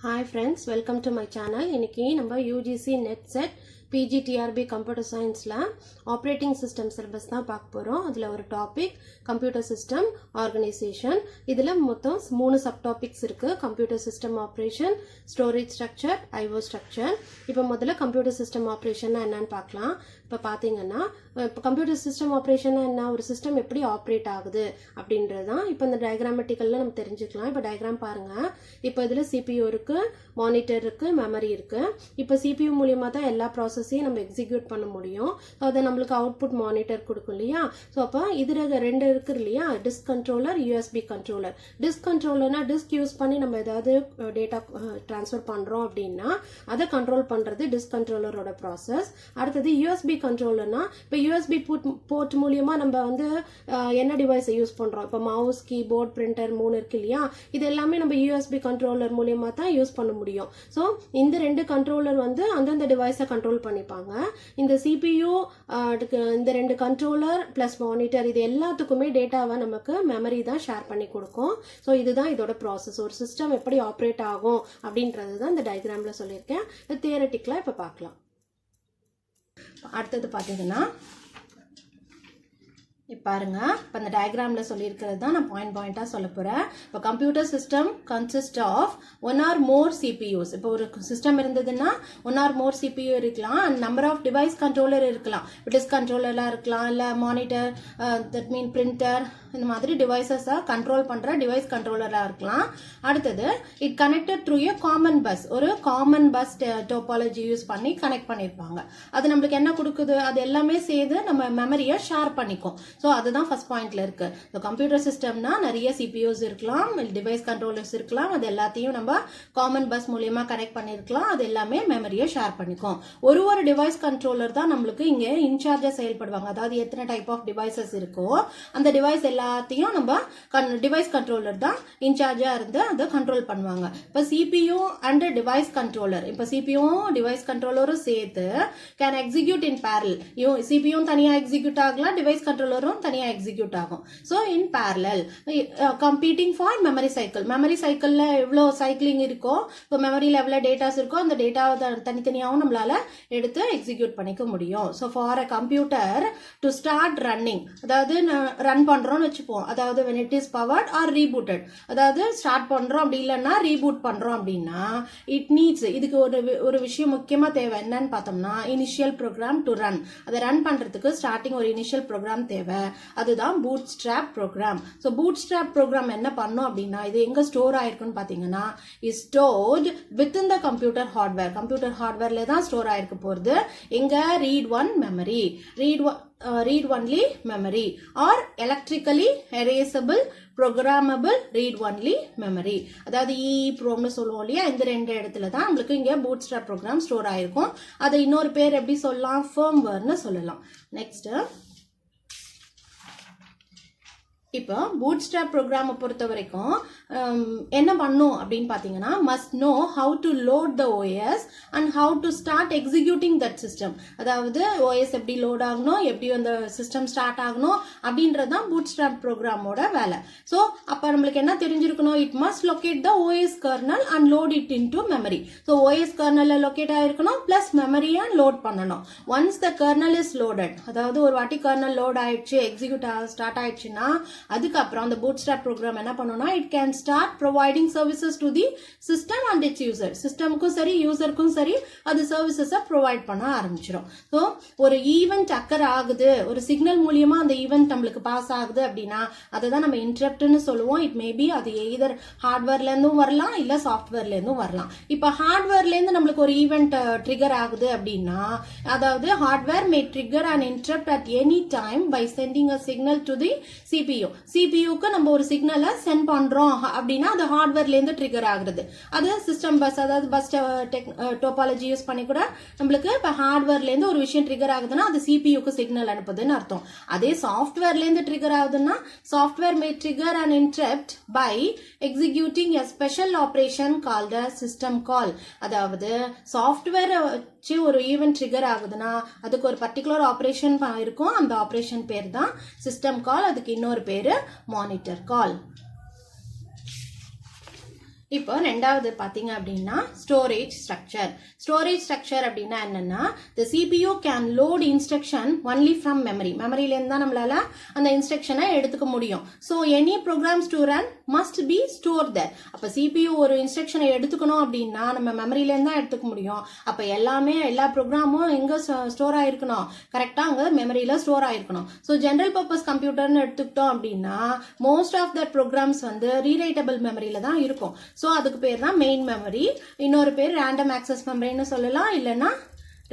Hi friends, welcome to my channel. இன்னைக்கு நம்ம UGC NET set PGTRB Computer Scienceல Operating System syllabus தான் பார்க்க போறோம். அதுல ஒரு டாபிக் Computer System Organization. இதுல மொத்தம் 3 சப் டாபிக்ஸ் இருக்கு. Computer System Operation, Storage Structure, IO Structure. இப்போ முதல்ல Computer System Operation என்னன்னு பார்க்கலாம். இப்போ பாத்தீங்கன்னா Computer System Operation என்ன, ஒரு சிஸ்டம் எப்படி ஆப்ரேட் ஆகுது அப்படின்றது தான். இப்போ இந்த டயக்ராமேட்டிக்கல்ல நம்ம தெரிஞ்சுக்கலாம். இப்போ டயக்ராம் பாருங்க. இப்போ இதுல CPU இருக்கு, மானிட்டர் இருக்கு, மெமரி இருக்கு. இப்போ CPU மூலமா தான் எல்லா ப்ராசஸையும் நம்ம எக்ஸிக்யூட் பண்ண முடியும். அதை நம்மளுக்கு அவுட்புட் மானிட்டர் கொடுக்கும் இல்லையா. ஸோ அப்போ இதுல ரெண்டு இருக்கு இல்லையா, disk controller, USB controller. Disk கண்ட்ரோலர்னா டிஸ்க் யூஸ் பண்ணி நம்ம ஏதாவது டேட்டா டிரான்ஸ்ஃபர் பண்றோம் அப்படின்னா அதை கண்ட்ரோல் பண்றது டிஸ்க் கண்ட்ரோலரோட ப்ராசஸ். அடுத்தது USB கண்ட்ரோலர்னா இப்போ USB போர்ட் மூலியமா நம்ம வந்து என்ன டிவைஸை யூஸ் பண்றோம். இப்போ மவுஸ், கீபோர்ட், பிரிண்டர் 3 இருக்கு இல்லையா. இது எல்லாமே நம்ம USB கண்ட்ரோலர் மூலியமா தான் யூஸ் பண்ண முடியும். ஸோ இந்த ரெண்டு கண்ட்ரோலர் வந்து அந்தந்த டிவைஸை கண்ட்ரோல் பண்ணிப்பாங்க. இந்த CPU இந்த ரெண்டு கண்ட்ரோலர் பிளஸ் மானிட்டர் இது எல்லாத்துக்குமே டேட்டாவை நமக்கு மெமரி தான் ஷேர் பண்ணி கொடுக்கும். ஸோ இதுதான் இதோட ப்ராசஸ். ஒரு சிஸ்டம் எப்படி ஆப்ரேட் ஆகும் அப்படின்றது தான் இந்த டயக்ராம்ல சொல்லியிருக்கேன். தியரட்டிக்கலா இப்ப பார்க்கலாம். அடுத்தது பாத்தீங்கன்னா பாருங்க, இப்போ இந்த டயக்ராம்ல சொல்லியிருக்கிறது தான் நான் பாயிண்டா சொல்ல போறேன். இப்போ computer system consist of one or more CPUs. இப்போ ஒரு சிஸ்டம் இருந்ததுன்னா ஒன் ஆர் மோர் CPU இருக்கலாம், and number of device controller இருக்கலாம். டிஸ்க் கண்ட்ரோலர்லாம் இருக்கலாம், இல்லை மானிட்டர், தட் மீன் பிரிண்டர், இந்த மாதிரி டிவைசஸை கண்ட்ரோல் பண்ற டிவைஸ் கண்ட்ரோலராக இருக்கலாம். அடுத்தது it connected through a common bus. ஒரு காமன் பஸ் டோபாலஜி யூஸ் பண்ணி கனெக்ட் பண்ணியிருப்பாங்க. அது நம்மளுக்கு என்ன கொடுக்குது, அது எல்லாமே சேர்ந்து நம்ம மெமரியை ஷேர் பண்ணிக்கும். ஸோ அதுதான் ஃபர்ஸ்ட் பாயிண்ட்ல இருக்கு. கம்ப்யூட்டர் சிஸ்டம்னா நிறைய CPUs இருக்கலாம், டிவைஸ் கண்ட்ரோலர்ஸ் இருக்கலாம். அது எல்லாத்தையும் நம்ம காமன் பஸ் மூலியமா கனெக்ட் பண்ணிருக்கலாம். அது எல்லாமே மெமரியை ஷேர் பண்ணிக்கும். ஒரு டிவைஸ் கண்ட்ரோலர் தான் நம்மளுக்கு இங்க இன்சார்ஜா செயல்படுவாங்க. அதாவது எத்தனை டைப் ஆஃப் டிவைசஸ் இருக்கோ அந்த டிவைஸ் எல்லாத்தையும் நம்ம டிவைஸ் கண்ட்ரோலர் தான் இன்சார்ஜா இருந்து அதை கண்ட்ரோல் பண்ணுவாங்க. இப்ப CPU அண்ட் டிவைஸ் கண்ட்ரோலர், இப்ப CPU டிவைஸ் கண்ட்ரோலரும் சேர்த்து can execute in parallel. CPU தனியா எக்ஸிக்யூட் ஆகலாம், டிவைஸ் கண்ட்ரோலரும் தனியா எக்ஸிக்யூட் ஆகும். So in parallel competing for memory cycle. Memory சைக்கிள்ல எவ்வளவு சைக்கிளிங் இருக்கோ, இப்போ மெமரியில எவ்வளவு டேட்டாஸ் இருக்கோ அந்த டேட்டாவை தனித்தனியாகவும் நம்மளால எடுத்து எக்ஸிக்யூட் பண்ணிக்க முடியும். So for a computer to start running, அதாவது ரன் பண்றோம்னு வச்சுப்போம், அதாவது when it is powered or rebooted, அதாவது ஸ்டார்ட் பண்றோம் அப்படி இல்லைன்னா ரீபூட் பண்றோம் அப்படின்னா இட் நீட்ஸ், இதுக்கு ஒரு விஷயம் முக்கியமா தேவை. என்னன்னு பார்த்தோம்னா இனிஷியல் ப்ரோக்ராம் டு ரன். அதை ரன் பண்றதுக்கு ஸ்டார்டிங் ஒரு இனிஷியல் ப்ரோக்ராம் தேவை. அதுதான் bootstrap program. So bootstrap program என்ன பண்ணும் அப்படின்னா, இது எங்க ஸ்டோர் ஆயிருக்குன்னு பாத்தீங்கன்னா is stored within the computer hardware. Computer ஹார்ட்வேர்ல தான் ஸ்டோர் ஆயிருக்க போறது. எங்க read one memory, read only memory or electrically erasable programmable read only memory. அதாவது EEPROM னு சொல்லுவோம் இல்லையா, இந்த ரெண்டு இடத்துல தான் நம்மளுக்கு இங்க பூட்ஸ்ட்ராப் ப்ரோக்ராம் ஸ்டோர் ஆயிருக்கும். அதை இன்னொரு பேர் எப்படி சொல்லலாம், firmware சொல்லலாம். நெக்ஸ்ட் இப்போ பூட்ஸ்ட்ராப் ப்ரோக்ராமை பொறுத்த வரைக்கும் என்ன பண்ணும் அப்படின்னு பாத்தீங்கன்னா, must know how to load the OS and how to start executing that system. அதாவது OS எப்படி லோட் ஆகணும், எப்படி அந்த சிஸ்டம் ஸ்டார்ட் ஆகணும் அப்படின்றது தான் பூட்ஸ்ட்ராப் ப்ரோக்ராமோட வேலை. ஸோ அப்போ நம்மளுக்கு என்ன தெரிஞ்சிருக்கணும், it must locate the OS kernel and load it into memory. So OS கர்னல்ல லொகேட் ஆயிருக்கணும், பிளஸ் மெமரியை லோட் பண்ணணும். Once the kernel is loaded, அதாவது ஒரு வாட்டி கர்னல் லோட் ஆயிடுச்சு, எக்ஸிக்யூட் ஸ்டார்ட் ஆயிடுச்சுன்னா அதுக்கப்புறம் அந்த பூட்ஸ்ட்ராப் ப்ரோக்ராம் என்ன பண்ணும்னா it can start providing services to the system and its user. சிஸ்டமுக்கும் சரி யூசருக்கும் சரி அது சர்வீசஸை ப்ரொவைட் பண்ண ஆரம்பிச்சிடும். ஸோ ஒரு ஈவெண்ட் அக்கர் ஆகுது, ஒரு சிக்னல் மூலியமா அந்த ஈவெண்ட் நம்மளுக்கு பாஸ் ஆகுது அப்படின்னா அதை தான் நம்ம இன்டரப்ட்னு சொல்லுவோம். இட் மேபி அது எய்தர் ஹார்ட்வேர்ல இருந்தும் வரலாம், இல்ல சாஃப்ட்வேர்ல இருந்தும் வரலாம். இப்ப ஹார்ட்வேர்ல இருந்து நம்மளுக்கு ஒரு ஈவெண்ட் ட்ரிகர் ஆகுது அப்படின்னா, அதாவது hardware may trigger and interrupt at any time by sending a signal to the CPU. CPUக்கு நம்ம ஒரு சிக்னலை சென்ட் பண்றோம் அப்படின்னா அது ஹார்ட்வேர்ல இருந்து ட்ரிகர் ஆகுறது. அது சிஸ்டம் பஸ், அதாவது பஸ் டோபாலஜி யூஸ் பண்ணி கூட நம்மளுக்கு இப்ப ஹார்ட்வேர்ல இருந்து ஒரு விஷயம் ட்ரிகர் ஆகுதுன்னா அது CPUக்கு சிக்னல் அனுப்புதுன்னு அர்த்தம். அதே சாஃப்ட்வேர்ல இருந்து ட்ரிகர் ஆகுதுன்னா software may trigger and interrupt by executing a special operation called system call. அதாவது சாஃப்ட்வேர் ஒரு ஈவென்ட் ட்ரிகர் ஆகுதுன்னா அதுக்கு ஒரு பர்டிகுலர் ஆபரேஷன் இருக்கும். அந்த ஆபரேஷன் பேர் தான் சிஸ்டம் கால். அதுக்கு இன்னொரு பேரு மானிட்டர் கால். இப்போ ரெண்டாவது பாத்தீங்க அப்படின்னா ஸ்டோரேஜ் ஸ்ட்ரக்சர். ஸ்டோரேஜ் ஸ்ட்ரக்சர் அப்படின்னா என்னன்னா the CPU can load instruction only from memory. மெமரியில இருந்தா நம்மளால அந்த இன்ஸ்ட்ரக்ஷனை எடுத்துக்க முடியும். So any programs to run must be stored there. அப்ப CPU ஒரு இன்ஸ்ட்ரக்ஷனை எடுத்துக்கணும் அப்படின்னா நம்ம மெமரியில இருந்தா எடுத்துக்க முடியும். அப்ப எல்லா ப்ரோக்ராமும் எங்க ஸ்டோர் ஆயிருக்கணும், கரெக்டா அங்க மெமரியில ஸ்டோர் ஆயிருக்கணும். ஸோ ஜெனரல் பர்பஸ் கம்ப்யூட்டர்னு எடுத்துக்கிட்டோம் அப்படின்னா மோஸ்ட் ஆஃப் தட் ப்ரோக்ராம்ஸ் வந்து ரீரைட்டபிள் மெமரியில தான் இருக்கும். ஸோ அதுக்கு பேர் தான் மெயின் மெமரி. இன்னொரு பேர் ரேண்டம் ஆக்சஸ் மெமரின்னு சொல்லலாம், இல்லைன்னா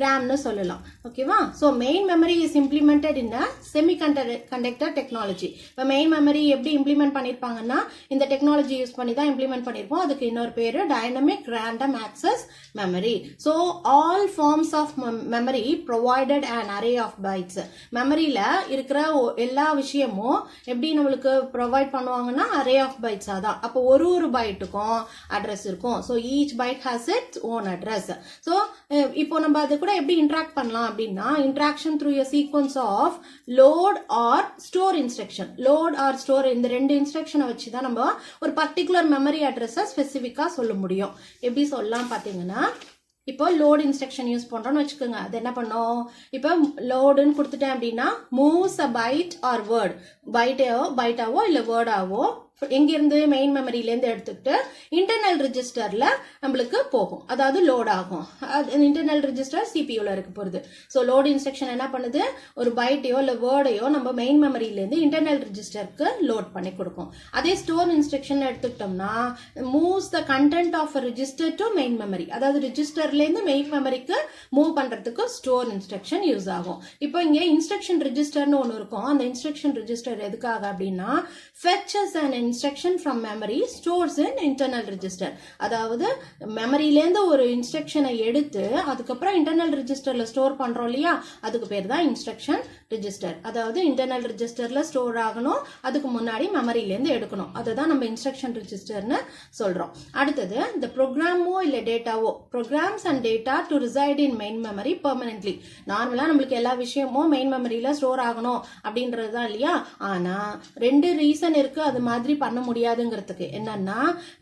ரேம்னு சொல்லலாம். ஓகேவா? So main memory is implemented in a semiconductor technology. இப்போ மெயின் மெமரி எப்படி இம்ப்ளிமெண்ட் பண்ணியிருப்பாங்கன்னா இந்த டெக்னாலஜி யூஸ் பண்ணி தான் இம்ப்ளிமெண்ட் பண்ணியிருப்போம். அதுக்கு இன்னொரு பேர் dynamic random access memory. So all forms of memory provided and array of bytes. மெமரியில இருக்கிற எல்லா விஷயமும் எப்படி நம்மளுக்கு ப்ரொவைட் பண்ணுவாங்கன்னா அரே ஆஃப் பைட்ஸாக தான். அப்போ ஒரு பைட்டுக்கும் அட்ரஸ் இருக்கும். So each byte has its own address. So இப்போ நம்ம அது கூட எப்படி இன்டராக்ட் பண்ணலாம் அப்படின்னா interaction through a sequence of load or store instruction. Load or store இந்த ரெண்டு இன்ஸ்ட்ரக்ஷனை வச்சு தான் நம்ம ஒரு பர்டிகுலர் மெமரி அட்ரஸை ஸ்பெசிஃபிக்கா சொல்ல முடியும். எப்படி சொல்லலாம் பாத்தீங்கன்னா இப்போ லோட் இன்ஸ்ட்ரக்ஷன் யூஸ் பண்றோம்னு வச்சுக்கோங்க. அது என்ன பண்ணும், இப்போ லோடுன்னு கொடுத்துட்டேன் அப்படின்னா moves a byte or word, பைட்டாவோ இல்ல வேர்டாவோ எங்கிருந்து மெயின் மெமரியிலேருந்து எடுத்துக்கிட்டு இன்டர்னல் ரிஜிஸ்டர்ல நம்மளுக்கு போகும், அதாவது லோட் ஆகும். இன்டர்னல் ரிஜிஸ்டர் சிபியூல இருக்க போகுது. ஸோ லோட் இன்ஸ்ட்ரக்ஷன் என்ன பண்ணுது, ஒரு பைட்டையோ இல்லை வேர்டையோ நம்ம மெயின் மெமரியிலேருந்து இன்டர்னல் ரிஜிஸ்டருக்கு லோட் பண்ணி கொடுக்கும். அதே ஸ்டோர் இன்ஸ்ட்ரக்ஷன் எடுத்துக்கிட்டோம்னா moves the content of register to main memory, அதாவது ரிஜிஸ்டர்லேருந்து மெயின் மெமரிக்கு மூவ் பண்றதுக்கு ஸ்டோர் இன்ஸ்ட்ரக்ஷன் யூஸ் ஆகும். இப்போ இங்கே இன்ஸ்ட்ரக்ஷன் ரிஜிஸ்டர்னு ஒன்று இருக்கும். அந்த இன்ஸ்ட்ரக்ஷன் ரிஜிஸ்டர் எதுக்காக அப்படின்னா fetches an instruction from memory stores in internal register. அதாவது மெமரியிலேருந்து ஒரு இன்ஸ்ட்ரக்ஷனை எடுத்து அதுக்கப்புறம் இன்டர்னல் ரிஜிஸ்டர்ல ஸ்டோர் பண்றோம் இல்லையா, அதுக்கு பேர் தான் இன்ஸ்ட்ரக்ஷன் ரிஜிஸ்டர். அதாவது இன்டர்னல் ரிஜிஸ்டர்ல ஸ்டோர் ஆகணும், அதுக்கு முன்னாடி மெமரியிலேருந்து எடுக்கணும். அதுதான் நம்ம இன்ஸ்ட்ரக்ஷன் ரிஜிஸ்டர்னு சொல்றோம். அடுத்தது இந்த ப்ரோக்ராமோ இல்ல டேட்டாவோ, programs and data to reside in main memory permanently. நார்மலா நம்மளுக்கு எல்லா விஷயமும் மெயின் மெமரியில ஸ்டோர் ஆகணும் அப்படின்றது தான் இல்லையா. ஆனா ரெண்டு ரீசன் இருக்கு அது மாதிரி பண்ண முடியாதுங்கிறதுக்கு. என்னன்னா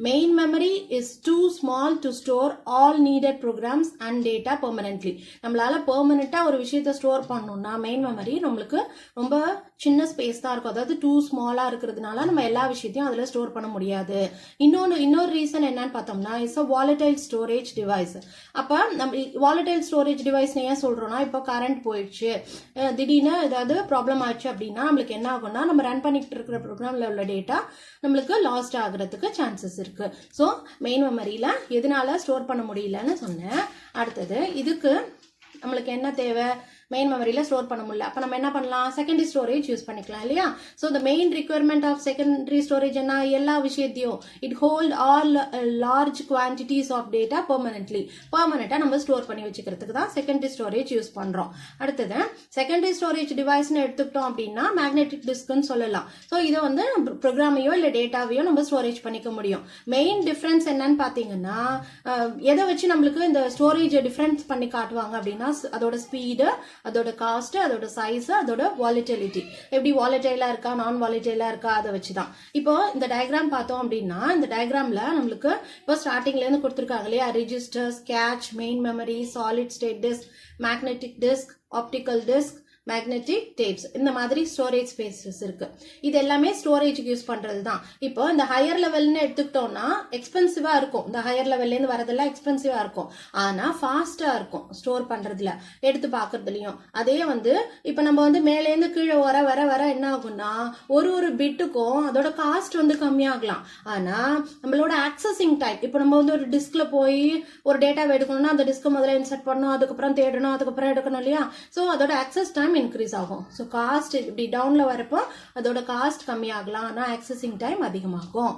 main memory is too small to store all needed programs and data permanently. நம்மளால பெர்மனண்டா ஒரு விஷயத்தை ஸ்டோர் பண்ணணும்னா மெயின் மெமரி நம்மளுக்கு ரொம்ப சின்ன ஸ்பேஸ் தான் இருக்கும். அதாவது டூ ஸ்மாலா இருக்கிறதுனால நம்ம எல்லா விஷயத்தையும் அதுல ஸ்டோர் பண்ண முடியாது. இன்னொரு ரீசன் என்னன்னு பார்த்தோம்னா it's a volatile storage device. அப்ப நம்ம வாலடைல் ஸ்டோரேஜ் டிவைஸ் ஏன் சொல்றோம்னா இப்போ கரண்ட் போயிடுச்சு, திடீர்னு ஏதாவது ப்ராப்ளம் ஆச்சு அப்படின்னா நம்மளுக்கு என்ன ஆகும்னா நம்ம ரன் பண்ணிட்டு இருக்கிற ப்ரோக்ராம்ல உள்ள டேட்டா நம்மளுக்கு லாஸ்ட் ஆகுறதுக்கு சான்சஸ் இருக்கு. ஸோ மெயின் மெமரியில எதனால ஸ்டோர் பண்ண முடியலன்னு சொன்னேன். அடுத்தது இதுக்கு நம்மளுக்கு என்ன தேவை, மெயின் மெமரியில ஸ்டோர் பண்ண முடியல. அப்ப நம்ம என்ன பண்ணலாம், செகண்டரி ஸ்டோரேஜ் யூஸ் பண்ணிக்கலாம் இல்லையா. So the main requirement of secondary storage என்ன, எல்லா விஷயத்தையும் it hold all large quantities of data பெர்மனண்டா நம்ம ஸ்டோர் பண்ணி வச்சுக்கிறதுக்கு தான் செகண்டரி ஸ்டோரேஜ் யூஸ் பண்றோம். அடுத்தது செகண்டரி ஸ்டோரேஜ் டிவைஸ்னு எடுத்துக்கிட்டோம் அப்படின்னா மேக்னெட்டிக் டிஸ்க்னு சொல்லலாம். ஸோ இதை வந்து ப்ரோக்ராமையோ இல்லை டேட்டாவையோ நம்ம ஸ்டோரேஜ் பண்ணிக்க முடியும். மெயின் டிஃபரன்ஸ் என்னன்னு பாத்தீங்கன்னா எதை வச்சு நம்மளுக்கு இந்த ஸ்டோரேஜ் டிஃபரன்ஸ் பண்ணி காட்டுவாங்க அப்படின்னா அதோட ஸ்பீடு, அதோட காஸ்ட், அதோட சைஸ், அதோட வாலிட்டிலிட்டி, எப்படி வாலிடைலா இருக்கா நான் வாலிடைலா இருக்கா அதை வச்சுதான். இப்போ இந்த டயக்ராம் பார்த்தோம் அப்படின்னா இந்த டயக்ராம்ல நம்மளுக்கு இப்போ ஸ்டார்டிங்ல இருந்து கொடுத்துருக்காங்க இல்லையா, registers, cache, main memory, solid state disk, magnetic disk, optical disk, magnetic tapes, இந்த மாதிரி ஸ்டோரேஜ் ஸ்பேசஸ் இருக்கு. இது எல்லாமே ஸ்டோரேஜுக்கு யூஸ் பண்றது தான். இப்போ இந்த ஹையர் லெவல்னு எடுத்துக்கிட்டோம்னா எக்ஸ்பென்சிவா இருக்கும். இந்த ஹையர் லெவல்ல இருந்து வரதெல்லாம் எக்ஸ்பென்சிவா இருக்கும், ஆனா ஃபாஸ்டா இருக்கும் ஸ்டோர் பண்றதுல, எடுத்து பாக்குறதுலயும். அதே வந்து இப்ப நம்ம வந்து மேல இருந்து கீழே வர வர வர என்ன ஆகும்னா ஒரு பிட்டுக்கும் அதோட காஸ்ட் வந்து கம்மியாகலாம். ஆனா நம்மளோட ஆக்சஸிங் டைம், இப்போ நம்ம வந்து ஒரு டிஸ்க்ல போய் ஒரு டேட்டாவை எடுக்கணும்னா அந்த டிஸ்க் முதல்ல இன்சர்ட் பண்ணணும், அதுக்கப்புறம் தேடணும், அதுக்கப்புறம் எடுக்கணும் இல்லையா. ஸோ அதோட ஆக்சஸ் டைம் இன்க்ரீஸ் ஆகும். ஸோ காஸ்ட் இப்படி டவுன்ல வரப்போ அதோட காஸ்ட் கம்மியாகலாம், ஆனா ஆக்சஸிங் டைம் அதிகமாகும்.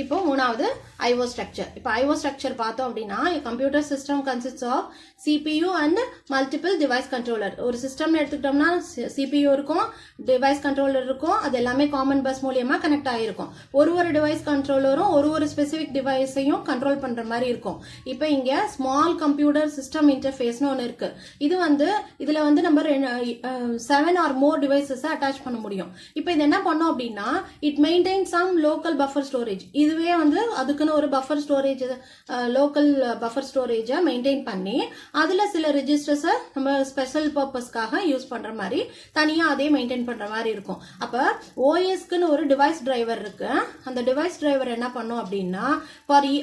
இப்போ மூணாவது IO ஸ்ட்ரக்சர். இப்போ IO ஸ்ட்ரக்சர் பார்த்தோம் அப்படின்னா computer system consists of CPU and multiple device controller. ஒரு சிஸ்டம் எடுத்துக்கிட்டோம்னா CPU இருக்கும், டிவைஸ் கண்ட்ரோலர் இருக்கும், அது எல்லாமே காமன் பஸ் மூலியமா கனெக்ட் ஆகிருக்கும். ஒரு டிவைஸ் கண்ட்ரோலரும் ஒரு ஸ்பெசிபிக் டிவைஸையும் கண்ட்ரோல் பண்ற மாதிரி இருக்கும். இப்போ இங்க ஸ்மால் கம்ப்யூட்டர் சிஸ்டம் இன்டர்ஃபேஸ்னு ஒன்று இருக்கு. இதுல வந்து நம்ம 7 or more டிவைசஸ் அட்டாச் பண்ண முடியும். இப்போ இது என்ன பண்ணோம் அப்படின்னா it maintain some local buffer storage. இதுவே வந்து அதுக்குன்னு ஒரு பஃபர் ஸ்டோரேஜ், லோக்கல் பஃபர் ஸ்டோரேஜை மெயின்டைன் பண்ணி அதுல சில ரெஜிஸ்டர்ஸை நம்ம ஸ்பெஷல் பர்பஸ்க்காக யூஸ் பண்ற மாதிரி தனியா அதே மெயின்டைன் பண்ற மாதிரி இருக்கும். அப்ப ஓஎஸ்க்குன்னு ஒரு டிவைஸ் டிரைவர் இருக்கு. அந்த டிவைஸ் டிரைவர் என்ன பண்ணும் அப்படின்னா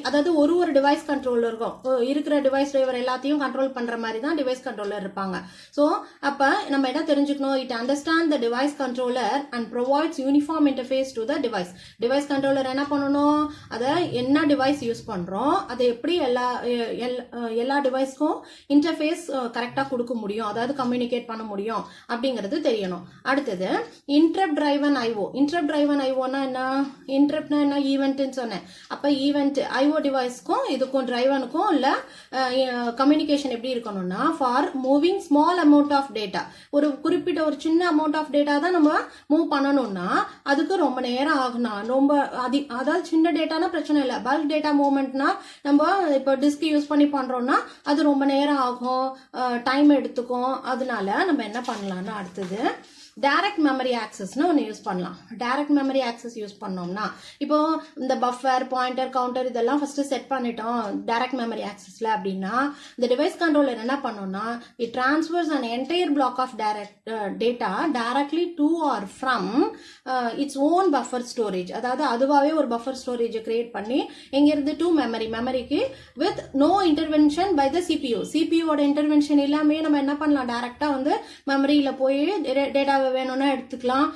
அதாவது ஒரு டிவைஸ் கண்ட்ரோலருக்கும் இருக்கிற டிவைஸ் டிரைவர் எல்லாத்தையும் கண்ட்ரோல் பண்ற மாதிரி தான் டிவைஸ் கண்ட்ரோலர் இருப்பாங்க. ஸோ அப்ப நம்ம என்ன தெரிஞ்சுக்கணும், it understand the device controller and provides uniform interface to the device. Device controller என்ன பண்ணணும், அதை என்ன டிவைஸ் யூஸ் பண்றோம், அதை எப்படி எல்லா டிவைஸ்க்கும் இன்டர்ஃபேஸ் கரெக்டா கொடுக்க முடியும், அதாவது கம்யூனிகேட் பண்ண முடியும் அப்படிங்கிறது தெரியணும். அடுத்தது interrupt driven IO. Interrupt driven IOனா என்ன, இன்டரப்ட்னா என்ன, ஈவென்ட்னு சொன்னேன். அப்ப ஈவென்ட் IO டிவைஸ்க்கும் இதுக்கும் டிரைவனுக்கும் இல்ல கம்யூனிகேஷன் எப்படி இருக்கணும்னா for moving small amount of data. ஒரு குறிப்பிட்ட ஒரு சின்ன அமௌண்ட் ஆஃப் டேட்டா தான் நம்ம மூவ் பண்ணணும்னா அதுக்கு ரொம்ப நேரம் ஆகுனா, ரொம்ப அதாவது சின்ன டேட்டானா பிரச்சனை இல்லை. பல்க் டேட்டா மூவ்மெண்ட்னா நம்ம இப்போ டிஸ்க் யூஸ் பண்ணி பண்றோம்னா அது ரொம்ப நேரம் ஆகும், டைம் எடுத்துக்கும். அதனால நம்ம என்ன பண்ணலாம்னா அடுத்தது டைரக்ட் மெமரி ஆக்சஸ்னு ஒன்று யூஸ் பண்ணலாம். டைரக்ட் மெமரி ஆக்சஸ் யூஸ் பண்ணோம்னா இப்போ இந்த பஃபர், பாயிண்டர், கவுண்டர் இதெல்லாம் ஃபர்ஸ்ட் செட் பண்ணிட்டோம் டைரக்ட் மெமரி ஆக்சஸ்ல அப்படின்னா இந்த டிவைஸ் கண்ட்ரோலர் என்ன பண்ணோம்னா it transfers an entire block of data directly to or from its own buffer storage. அதாவது அதுவாகவே ஒரு பஃபர் ஸ்டோரேஜை கிரியேட் பண்ணி எங்கிருந்து டு மெமரிக்கு with no intervention by the சிபியூவோட இன்டர்வென்ஷன் இல்லாமே நம்ம என்ன பண்ணலாம், டைரக்டா வந்து மெமரியில போய் டேட்டா வேணும்னா எடுத்துக்கலாம்,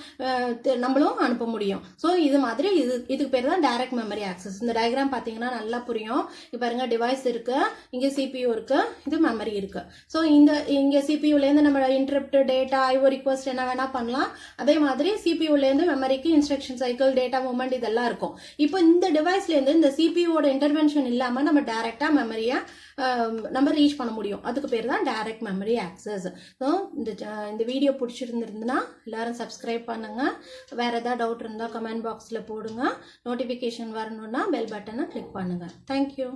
நம்மளும் அனுப்ப முடியும். ஸோ இது மாதிரி இதுக்கு பேர் தான் டைரக்ட் மெமரி ஆக்சஸ். இந்த டயக்ராம் பார்த்தீங்கன்னா நல்லா புரியும். இப்போ பாருங்க டிவைஸ் இருக்கு, இங்கே CPU இருக்கு, இது மெமரி இருக்கு. ஸோ இங்கே CPUலேருந்து நம்ம இன்டரப்ட், டேட்டா, IO ரிக்வஸ்ட் என்ன வேணா பண்ணலாம். அதே மாதிரி CPUலேருந்து மெமரிக்கு இன்ஸ்ட்ரக்ஷன் சைக்கிள், டேட்டா மூவ்மெண்ட் இதெல்லாம் இருக்கும். இப்போ இந்த டிவைஸ்லேருந்து இந்த CPUவோட இன்டர்வென்ஷன் இல்லாமல் நம்ம டைரக்டா மெமரியை நம்ம ரீச் பண்ண முடியும். அதுக்கு பேர் தான் டைரக்ட் மெமரி ஆக்சஸ். ஸோ இந்த வீடியோ பிடிச்சிருந்துருந்துன்னா எல்லாரும் சப்ஸ்கிரைப் பண்ணுங்க. வேற ஏதாவது டவுட் இருந்தால் கமெண்ட் பாக்ஸில் போடுங்க. நோட்டிஃபிகேஷன் வரணும்னா பெல் பட்டனை கிளிக் பண்ணுங்க. தேங்க்யூ.